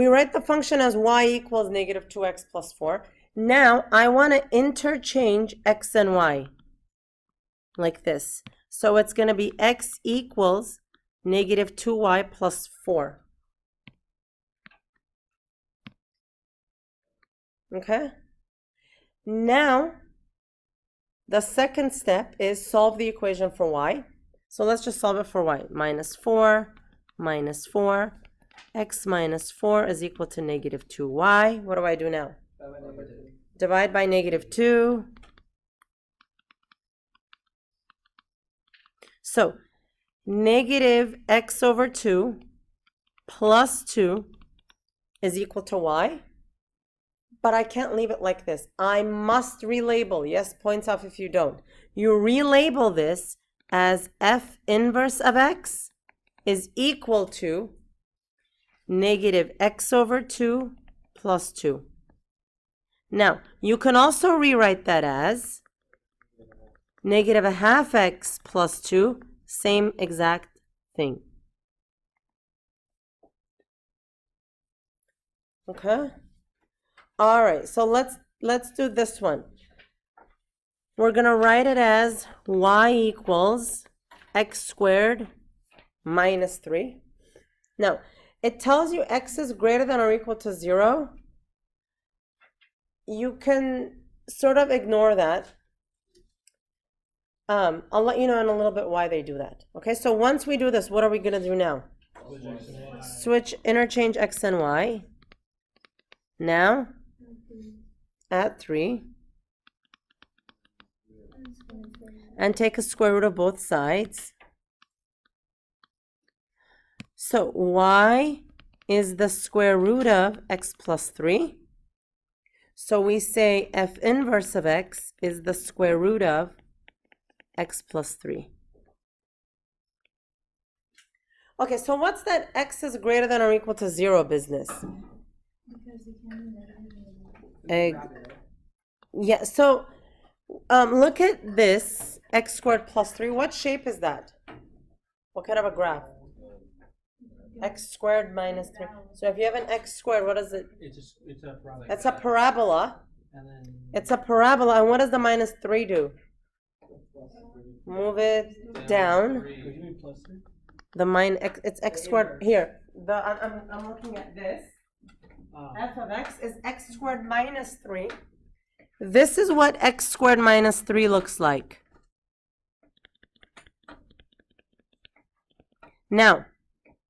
we write the function as y equals negative 2x plus 4. Now I want to interchange x and y like this. So it's going to be x equals negative 2y plus 4. Okay? Now, the second step is solve the equation for y. So let's just solve it for y. Minus 4, x minus 4 is equal to negative 2y. What do I do now? Divide by negative 2. So, negative x over 2 plus 2 is equal to y. But I can't leave it like this. I must relabel. Yes, points off if you don't. You relabel this as f inverse of x is equal to negative x over 2 plus 2. Now, you can also rewrite that as negative a half x plus 2, same exact thing. Okay? All right, so let's do this one. We're going to write it as y equals x squared minus 3. Now, it tells you x is greater than or equal to 0. You can sort of ignore that. I'll let you know in a little bit why they do that. Okay, so once we do this, what are we going to do now? Interchange x and y. Now, at 3. And take a square root of both sides. So y is the square root of x plus 3. So we say f inverse of x is the square root of x plus 3. Okay, so what's that x is greater than or equal to 0 business? Yeah, so look at this, x squared plus 3. What shape is that? What kind of a graph? X squared minus 3. So if you have an x squared, what is it? It's a parabola. It's a parabola. It's a parabola. And what does the minus 3 do? Move it down. It's x squared. Here, I'm looking at this. F of x is x squared minus 3. This is what x squared minus 3 looks like. Now,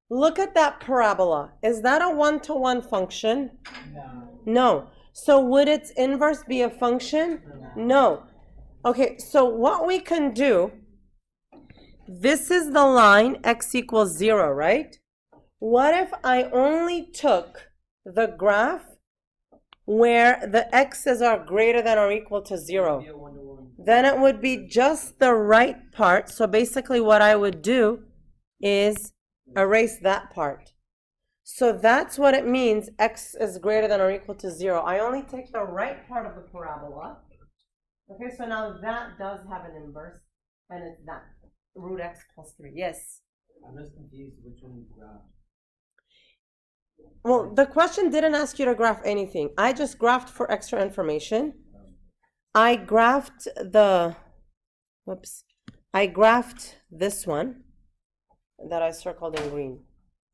look at that parabola. Is that a one-to-one function? No. So would its inverse be a function? No. Okay, so what we can do, this is the line x equals 0, right? What if I only took the graph where the x's are greater than or equal to 0? Then it would be just the right part. So basically what I would do is erase that part. So that's what it means x is greater than or equal to 0. I only take the right part of the parabola. Okay, so now that does have an inverse, and it's that, root x plus 3. Yes? I'm just confused which one you graphed. Well, the question didn't ask you to graph anything. I just graphed for extra information. I graphed I graphed this one that I circled in green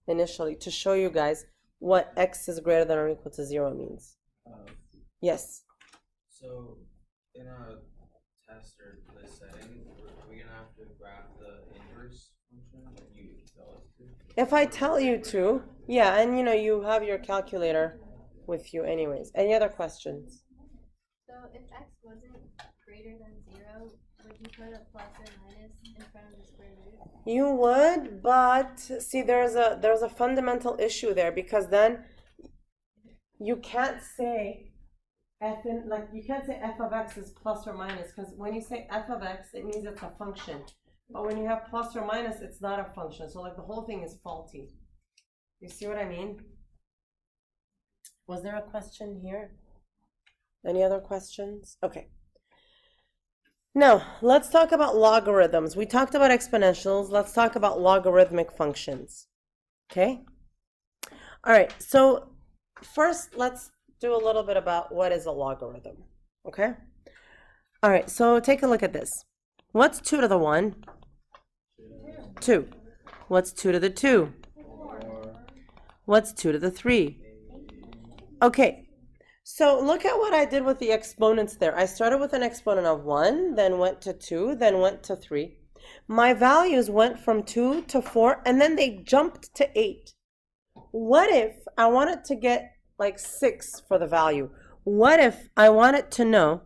initially to show you guys what x is greater than or equal to 0 means. Yes? So, in a test or this setting, are we going to have to graph the inverse function that you tell us to? If I tell you to, yeah, and you have your calculator with you anyways. Any other questions? So if x wasn't greater than 0, would you put a plus or minus in front of the square root? You would, but see, there's a fundamental issue there, because then you can't say you can't say f of x is plus or minus, because when you say f of x, it means it's a function. But when you have plus or minus, it's not a function. So the whole thing is faulty. You see what I mean? Was there a question here? Any other questions? Okay. Now, let's talk about logarithms. We talked about exponentials. Let's talk about logarithmic functions. Okay? All right. So first, let's do a little bit about what is a logarithm, okay? All right, so take a look at this. What's 2 to the 1? 2. What's 2 to the 2? What's 2 to the 3? Okay, so look at what I did with the exponents there. I started with an exponent of 1, then went to 2, then went to 3. My values went from 2 to 4, and then they jumped to 8. What if I wanted to get like 6 for the value? What if I wanted to know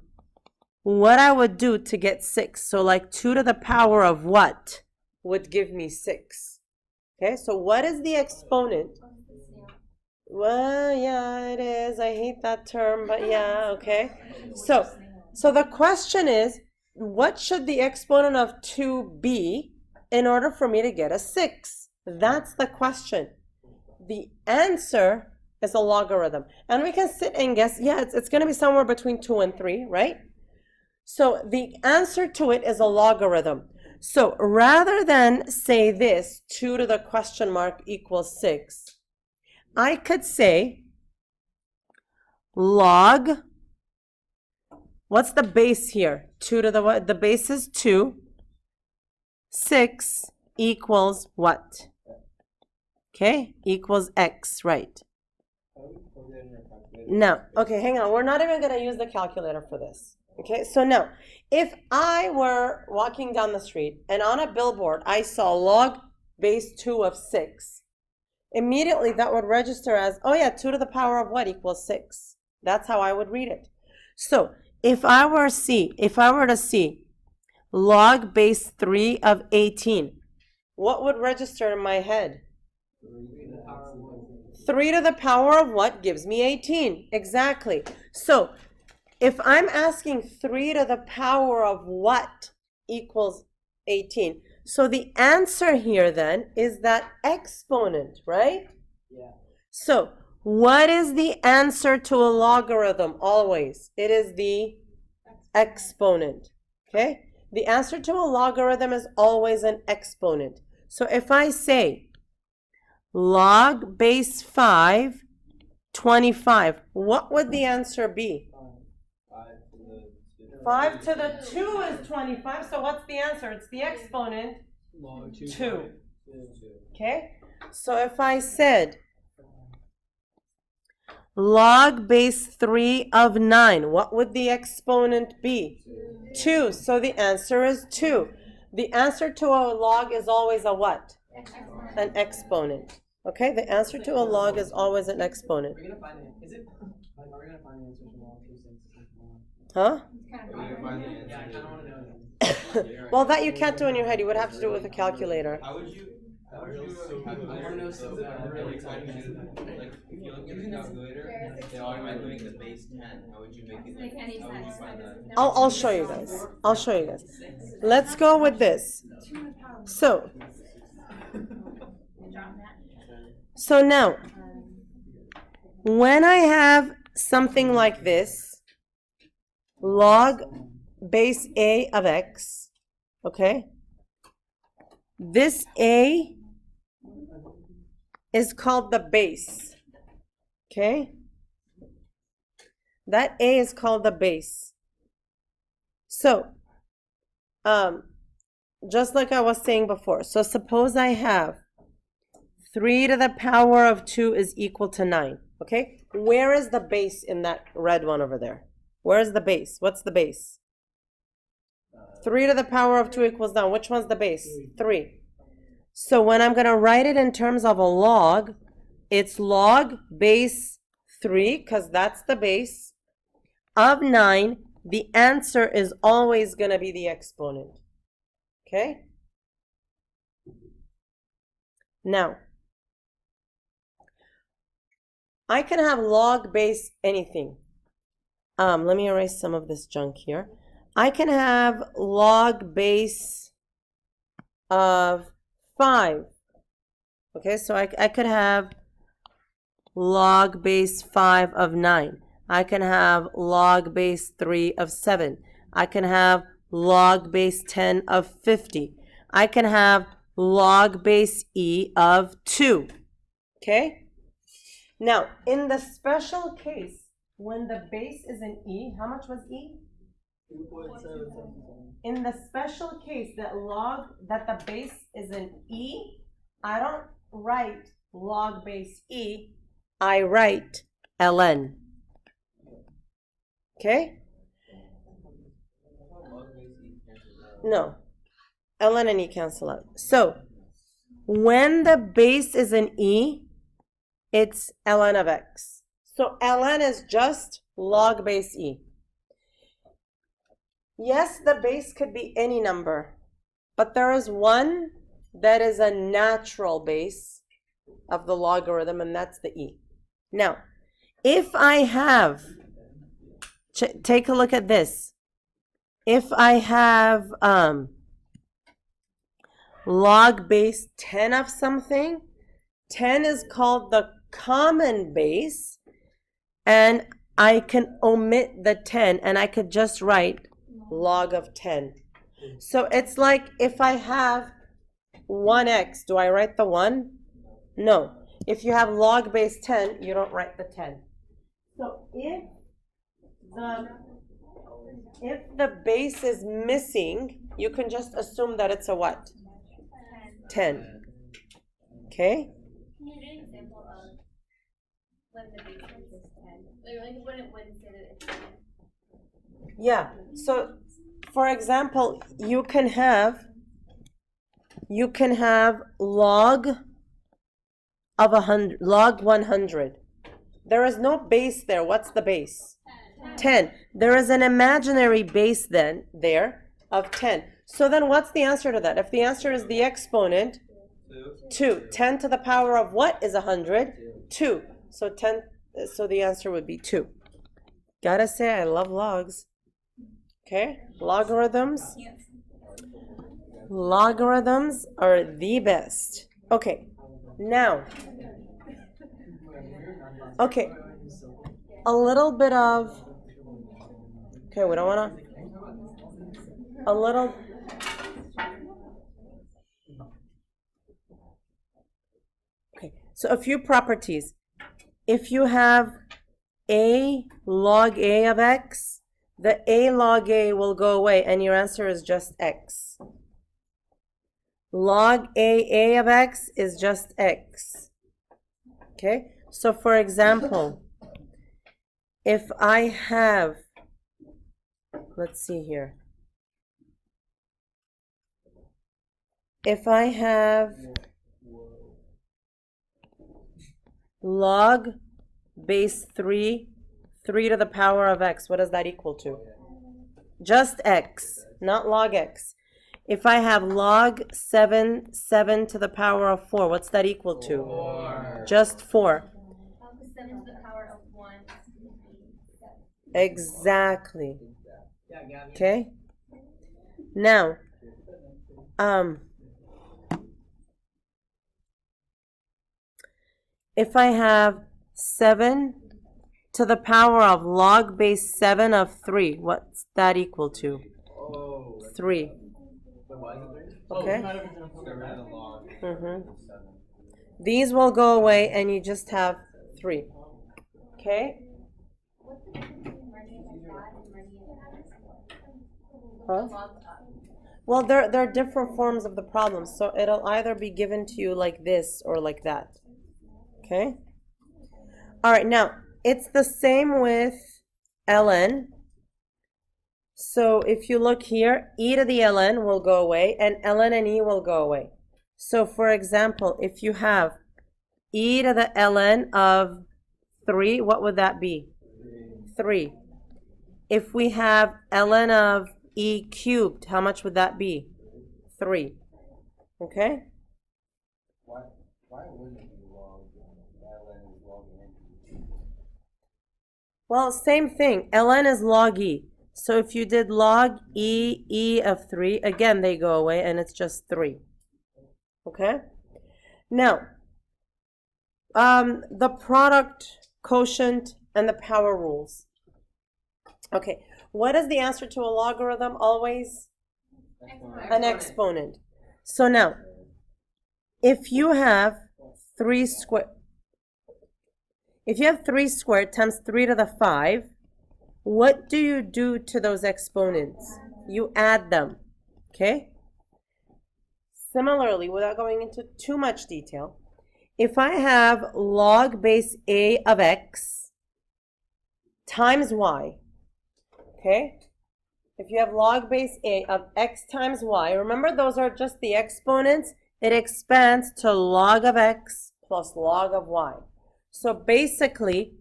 what I would do to get 6? So like 2 to the power of what would give me 6? Okay, so what is the exponent? Well, yeah, it is. I hate that term, but yeah, okay. So the question is, what should the exponent of 2 be in order for me to get a 6? That's the question. The answer is a logarithm. And we can sit and guess, yeah, it's going to be somewhere between 2 and 3, right? So the answer to it is a logarithm. So rather than say this, 2 to the question mark equals 6, I could say log, what's the base here? 2 to the what? The base is 2. 6 equals what? Okay, equals x, right? Now, okay, hang on. We're not even going to use the calculator for this. Okay, so now, if I were walking down the street and on a billboard I saw log base 2 of 6, immediately that would register as, oh yeah, 2 to the power of what equals 6. That's how I would read it. So if I were to see log base 3 of 18, what would register in my head? 3 to the power of what gives me 18? Exactly. So if I'm asking 3 to the power of what equals 18, so the answer here then is that exponent, right? Yeah. So what is the answer to a logarithm always? It is the exponent, okay? The answer to a logarithm is always an exponent. So if I say log base 5, 25, what would the answer be? 5 to the 2 is 25, so what's the answer? It's the exponent, 2. Okay, so if I said log base 3 of 9, what would the exponent be? 2, so the answer is 2. The answer to a log is always a what? An exponent. Okay, the answer to a log is always an exponent. We're gonna find it. Is it? Like, are we gonna find the answer to log 2, 6, 6, 1? Huh? Yeah, I kind of want to know that. Well, that you can't do in your head. You would have to do it with a calculator. How would you I wanna know so bad. every time you, like, if you look at the calculator, they automatically make the base 10. How would you make it? Like, how would you find that? I'll show you guys. I'll show you guys. Let's go with this. So now, when I have something like this, log base a of x, okay? This a is called the base, okay? That a is called the base. So, just like I was saying before, so suppose I have 3 to the power of 2 is equal to 9, okay? Where is the base in that red one over there? Where is the base? What's the base? 3 to the power of 2 equals 9. Which one's the base? 3. So when I'm going to write it in terms of a log, it's log base 3, because that's the base, of 9. The answer is always going to be the exponent. Okay? Now, I can have log base anything. Let me erase some of this junk here. I can have log base of 5. Okay, so I could have log base 5 of 9. I can have log base 3 of 7. I can have log base 10 of 50. I can have log base e of 2. Okay? Now, in the special case, when the base is an e, how much was e? 2.777. In the special case that the base is an e, I don't write log base e, I write ln. Okay? No. ln and e cancel out. So, when the base is an e, it's ln of x. So ln is just log base e. Yes, the base could be any number, but there is one that is a natural base of the logarithm, and that's the e. Now, if I have, take a look at this. If I have log base 10 of something, 10 is called the common base, and I can omit the 10, and I could just write log of 10. So it's like if I have 1x, do I write the 1? No. If you have log base 10, you don't write the 10. So if the base is missing, you can just assume that it's a what? 10. Okay? Can you do an example of when the base is 10? Like when it wouldn't say that it's 10. Yeah. So, for example, you can have log of 100, log 100. There is no base there. What's the base? 10. There is an imaginary base then there of 10. So then what's the answer to that? If the answer is the exponent, 2. 10 to the power of what is 100? 2. So the answer would be 2. Gotta say, I love logs. Okay? Logarithms are the best. Okay. Now, okay, a little bit of, okay, we don't want to, a little, okay, so a few properties. If you have a log a of x, the a log a will go away, and your answer is just x. Log a of x is just x. Okay? So for example, if I have, let's see here. If I have log base 3 to the power of x, what does that equal to? Just x, not log x. If I have log 7 to the power of 4, what's that equal to? 4. Just 4. 7 to the power of 1. Exactly. Okay? Now, if I have 7 to the power of log base 7 of 3, what's that equal to? 3. Okay? These will go away, and you just have 3. Okay? What's the difference between running at God and running at Huh? log up? Well, there are different forms of the problem, so it'll either be given to you like this or like that. Okay? All right, now, it's the same with ln. So if you look here, e to the ln will go away, and ln and e will go away. So for example, if you have e to the ln of 3, what would that be? 3. If we have ln of e cubed, how much would that be? 3. Okay? Why wouldn't it be log ln is log n? Well, same thing. ln is log e. So if you did log e of 3, again, they go away, and it's just 3. Okay? Now, the product, quotient, and the power rules. Okay, what is the answer to a logarithm always? An exponent. So now, if you have 3 square, if you have 3 squared times 3 to the 5, what do you do to those exponents? You add them, okay? Similarly, without going into too much detail, if I have log base a of x times y, okay? If you have log base a of x times y, remember those are just the exponents. It expands to log of x plus log of y. So basically,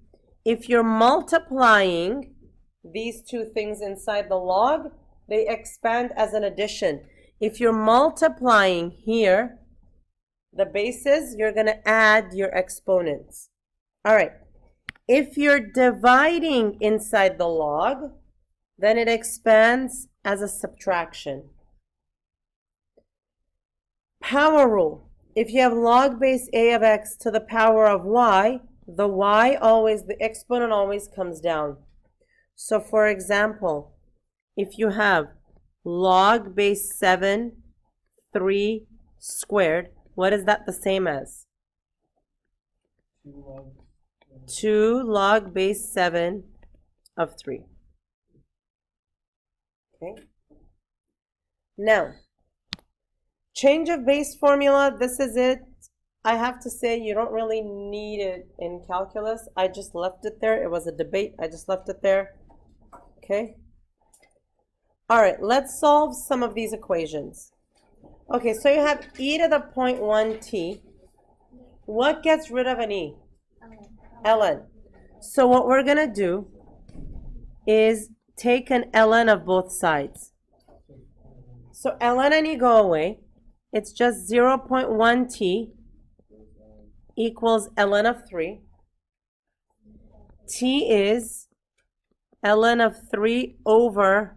if you're multiplying these two things inside the log, they expand as an addition. If you're multiplying here, the bases, you're going to add your exponents. All right. If you're dividing inside the log, then it expands as a subtraction. Power rule. If you have log base a of x to the power of y, the exponent always comes down. So for example, if you have log base 7, 3 squared, what is that the same as? 2 log base 7 of 3. Okay. Now, change of base formula, this is it. I have to say you don't really need it in calculus. I just left it there. It was a debate. I just left it there. Okay. All right, let's solve some of these equations. Okay, so you have e to the 0.1t. What gets rid of an e? ln. So what we're going to do is take an ln of both sides. So ln and e go away. It's just 0.1t equals ln of 3. T is ln of 3 over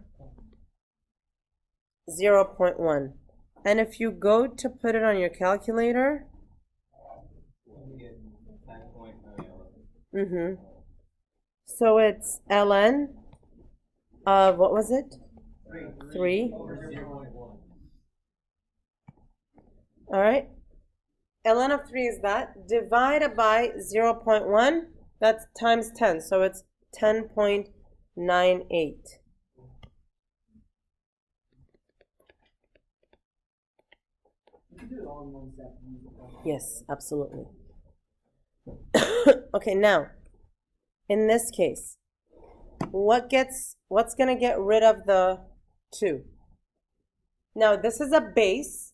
0.1. And if you go to put it on your calculator, so it's ln of, what was it? 3. All right. ln of 3 is that. Divided by 0.1, that's times 10. So it's 10.98. Yes, absolutely. Okay, now, in this case, what's going to get rid of the 2? Now, this is a base.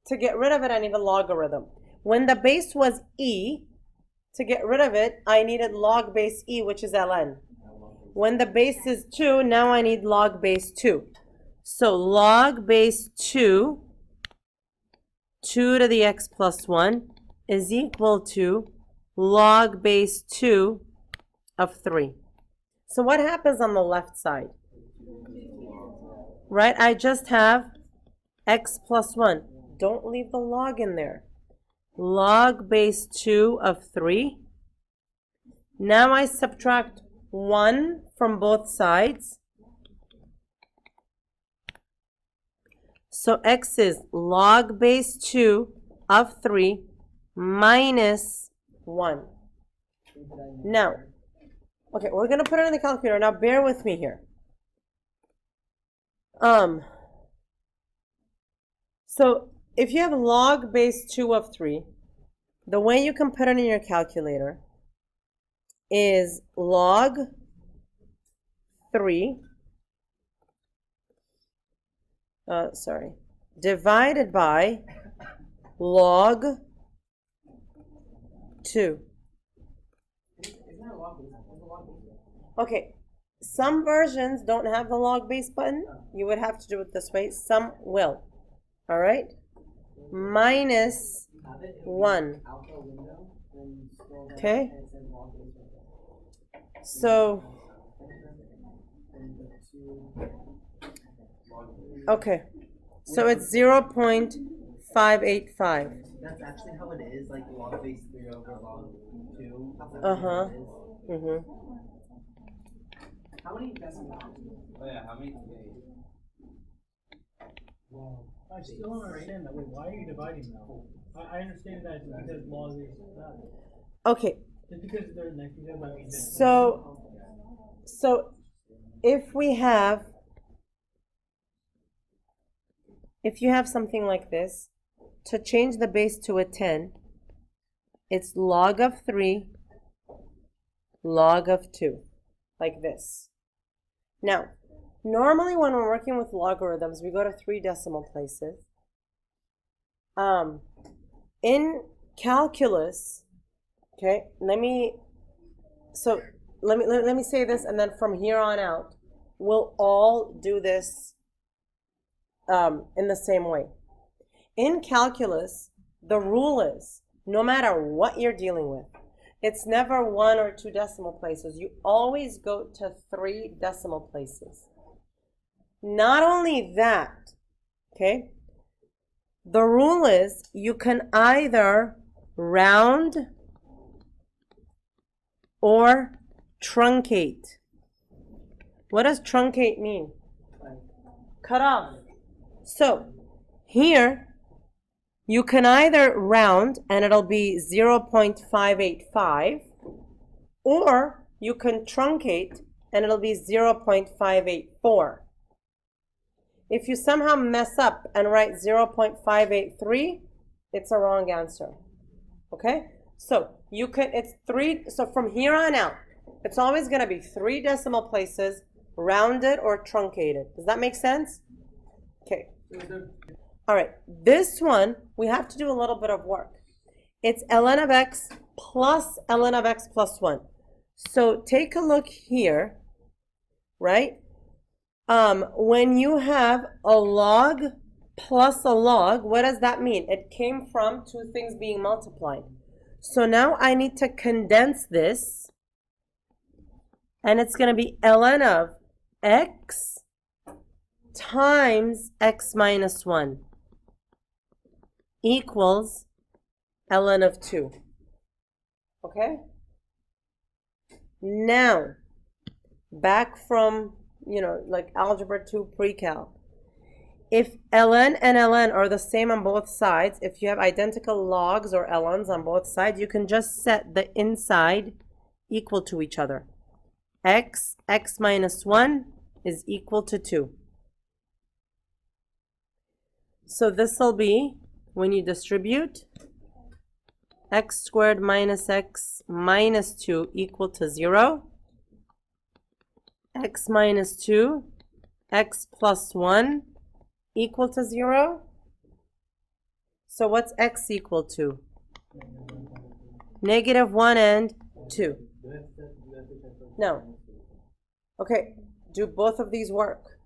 To get rid of it, I need a logarithm. When the base was e, to get rid of it, I needed log base e, which is ln. When the base is 2, now I need log base 2. So log base 2, 2 to the x plus 1, is equal to log base 2 of 3. So what happens on the left side? Right, I just have x plus 1. Don't leave the log in there. Log base 2 of 3. Now I subtract 1 from both sides. So x is log base 2 of 3 minus 1. Now, okay, we're going to put it in the calculator. Now bear with me here. So if you have log base 2 of 3, the way you can put it in your calculator is log 3, divided by log 2. Okay, some versions don't have the log base button. You would have to do it this way. Some will. All right? Minus 1. Okay? So, okay. So it's 0.585. That's actually how it is, like log base 3 over log 2. Uh-huh. How many decimals? Oh yeah, how many? Wow. I still don't understand that. Wait, why are you dividing now? I understand that because log is that. Okay. Just because they're negative, I mean. So if you have something like this, to change the base to a 10, it's log of 3, log of 2, like this. Now, normally when we're working with logarithms, we go to 3 decimal places. In calculus, okay, let me say this, and then from here on out, we'll all do this in the same way. In calculus, the rule is, no matter what you're dealing with, it's never 1 or 2 decimal places. You always go to 3 decimal places. Not only that, okay, the rule is you can either round or truncate. What does truncate mean? Cut off. So here you can either round and it'll be 0.585, or you can truncate and it'll be 0.584. If you somehow mess up and write 0.583, it's a wrong answer. Okay? So you can, it's 3, so from here on out, it's always going to be 3 decimal places, rounded or truncated. Does that make sense? Okay. All right, this one, we have to do a little bit of work. It's ln of x plus ln of x plus 1. So take a look here, right? When you have a log plus a log, what does that mean? It came from 2 things being multiplied. So now I need to condense this, and it's going to be ln of x times x minus 1 equals ln of 2. Okay? Now, back from, like algebra 2 pre-cal. If ln and ln are the same on both sides, if you have identical logs or ln's on both sides, you can just set the inside equal to each other. X minus 1 is equal to 2. So this will be, when you distribute, x squared minus x minus 2 equal to 0. X minus 2, x plus 1 equal to 0. So what's x equal to? Negative 1 and 2. No. Okay, do both of these work?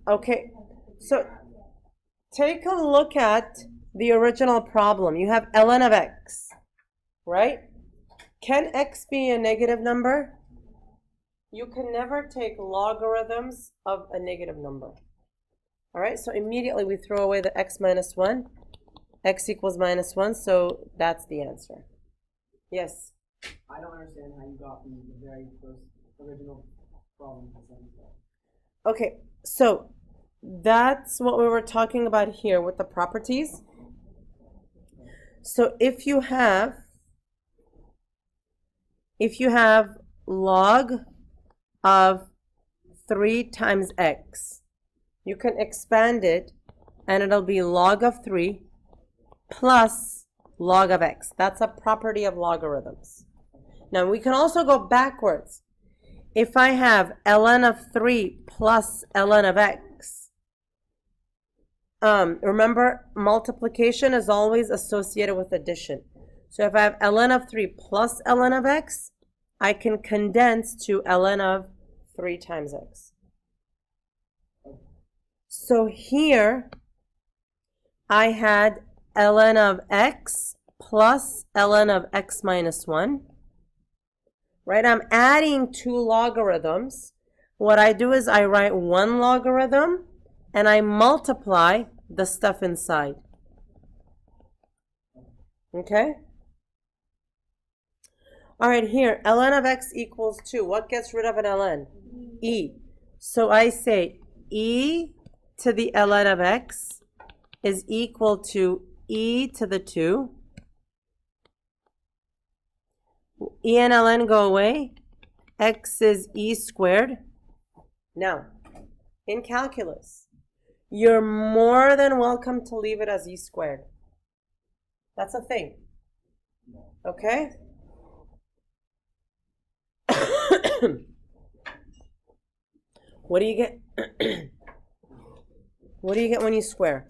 Okay, so take a look at the original problem. You have ln of x, right? Can x be a negative number? You can never take logarithms of a negative number. All right, so immediately we throw away the x minus 1. X equals minus 1, so that's the answer. Yes? I don't understand how you got from the very first original problem. Okay, so that's what we were talking about here with the properties. So if you have log of 3 times x, you can expand it and it'll be log of 3 plus log of x. That's a property of logarithms. Now we can also go backwards. If I have ln of 3 plus ln of x, remember multiplication is always associated with addition. So if I have ln of 3 plus ln of x, I can condense to ln of 3 times x. So here I had ln of x plus ln of x minus 1. Right, I'm adding 2 logarithms. What I do is I write 1 logarithm and I multiply the stuff inside. Okay? All right, here, ln of x equals 2. What gets rid of an ln? E. So I say e to the ln of x is equal to e to the 2 E and ln go away. X is e squared. Now, in calculus, you're more than welcome to leave it as e squared. That's a thing. Okay? What do you get? What do you get when you square?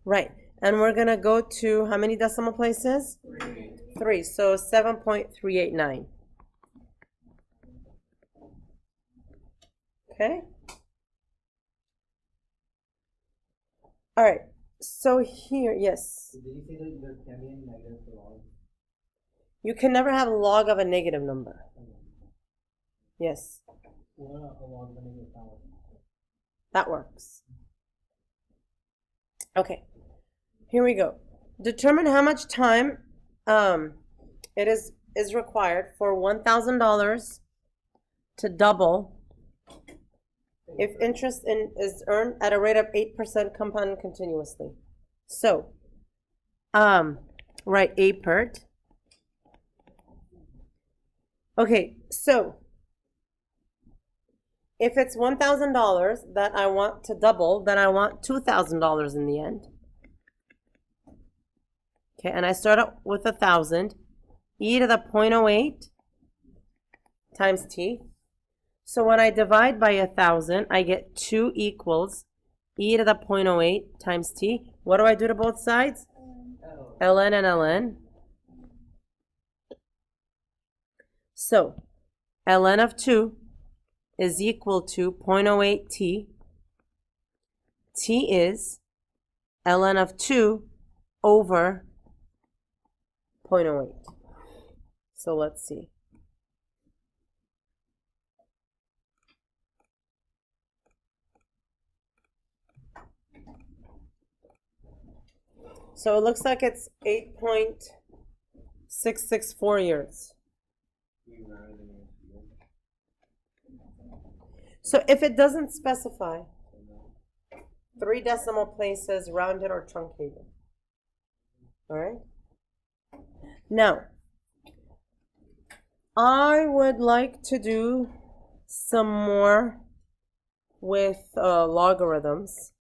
Right. And we're going to go to how many decimal places? 3. So 7.389. Okay? All right. So here, yes. Did you say that there can be any negative log? You can never have a log of a negative number. Yes. What a log of a negative power. That works. Okay. Here we go. Determine how much time it is required for $1,000 to double if interest is earned at a rate of 8% compounded continuously. So, write APERT. Okay, so if it's $1,000 that I want to double, then I want $2,000 in the end. Okay, and I start out with 1,000. E to the 0.08 times t. So when I divide by 1,000, I get 2 equals e to the 0.08 times t. What do I do to both sides? ln and ln. So ln of 2 is equal to 0.08 t. T is ln of 2 over 0.08. So let's see. So it looks like it's 8.664 years. So if it doesn't specify 3 decimal places, rounded or truncated. All right? Now, I would like to do some more with logarithms.